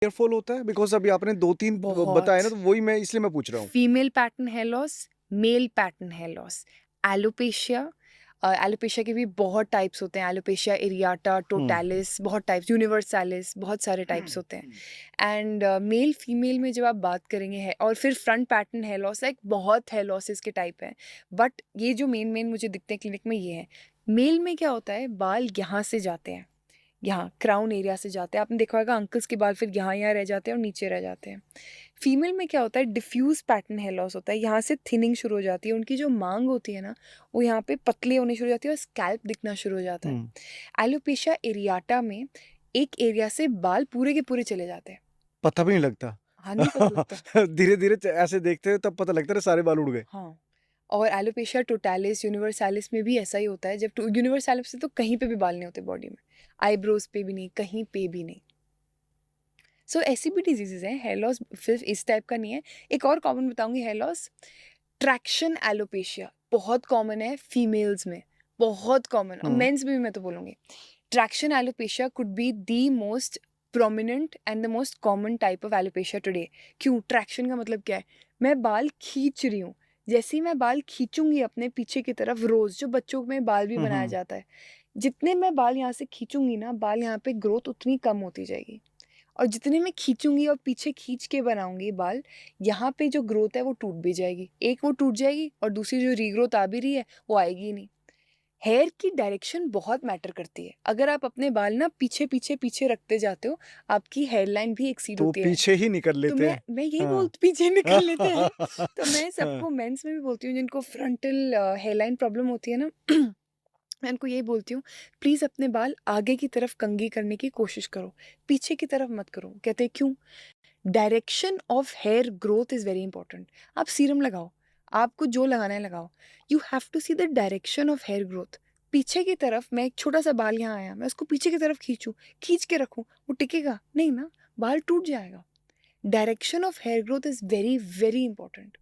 Careful होता है? Because अभी आपने 2-3 बताए बहुत। ना, तो वही मैं इसलिए मैं पूछ रहा हूँ। Female pattern hair loss, male pattern hair loss, alopecia. Alopecia के भी बहुत टाइप्स होते हैं, एलोपेशिया एरियाटा, हुँ, टोटैलिस, बहुत टाइप्स, यूनिवर्सैलिस, बहुत सारे टाइप्स होते हैं। एंड मेल फीमेल में जब आप बात करेंगे है, और फिर front pattern hair loss, like बहुत हेयर लॉसेस के टाइप हैं, बट ये जो मेन मेन मुझे दिखते हैं क्लिनिक में ये है। मेल में क्या होता है, बाल यहाँ से जाते हैं, यहाँ क्राउन एरिया से जाते हैं, आपने देखा होगा अंकल्स के बाल फिर यहाँ यहाँ रह जाते हैं और नीचे रह जाते हैं। फीमेल में क्या होता है, डिफ्यूज पैटर्न हेयर लॉस होता है, यहाँ से थिनिंग शुरू हो जाती है, उनकी जो मांग होती है ना, वो यहाँ पे पतली होनी शुरू हो जाती है और स्कैल्प दिखना शुरू हो जाता है। हुँ। एलोपेशिया एरियाटा में एक एरिया से बाल पूरे के पूरे चले जाते हैं। पता भी नहीं लगता। हाँ, नहीं पता लगता। धीरे-धीरे ऐसे देखते हैं तब पता लगता है, अरे सारे बाल उड़ गए। हाँ, और एलोपेशिया टोटैलिस, यूनिवर्सैलिस में भी ऐसा ही होता है। जब यूनिवर्सैलिस से तो कहीं पे भी बाल नहीं होते बॉडी में, आईब्रोज पे भी नहीं, कहीं पे भी नहीं। सो ऐसी भी डिजीजेज हैं। हेयर लॉस सिर्फ इस टाइप का नहीं है। एक और कॉमन बताऊंगी हेयर लॉस, ट्रैक्शन एलोपेशिया, बहुत कॉमन है फीमेल्स में, बहुत कॉमन, और हुँ, मेंस में भी मैं तो बोलूँगी। Traction alopecia could be the most prominent and the most common type of alopecia today. क्यों? ट्रैक्शन का मतलब क्या है? मैं बाल खींच रही हूँ, जैसे ही मैं बाल खींचूंगी अपने पीछे की तरफ, रोज जो बच्चों में बाल भी हुँ, बनाया हुँ। जाता है, जितने मैं बाल यहाँ से खींचूंगी ना, बाल यहाँ पे ग्रोथ उतनी कम होती जाएगी। और जितने मैं खींचूंगी और पीछे खींच के बनाऊंगी बाल, यहाँ पे जो ग्रोथ है वो टूट भी जाएगी, एक वो टूट जाएगी और दूसरी जो रीग्रोथ आ भी रही है वो आएगी ही नहीं। हेयर की डायरेक्शन बहुत मैटर करती है। अगर आप अपने बाल ना पीछे पीछे पीछे रखते जाते हो, आपकी हेयर लाइन भी एक्सीड तो होती है। पीछे ही निकल तो लेते हैं। मैं यही हाँ। बोल पीछे निकल लेते हैं। तो मैं हाँ, सबको मेंस में भी बोलती हूँ जिनको फ्रंटल हेयर लाइन प्रॉब्लम होती है ना, मैं उनको यही बोलती हूँ, प्लीज़ अपने बाल आगे की तरफ कंघी करने की कोशिश करो, पीछे की तरफ मत करो। कहते हैं क्यों? Direction of hair growth is very important. आप सीरम लगाओ, आपको जो लगाना है लगाओ, you have to see the direction of hair growth. पीछे की तरफ, मैं एक छोटा सा बाल यहाँ आया, मैं उसको पीछे की तरफ खींचूँ, खींच के रखूँ, वो टिकेगा नहीं ना, बाल टूट जाएगा। Direction of hair growth is very very important.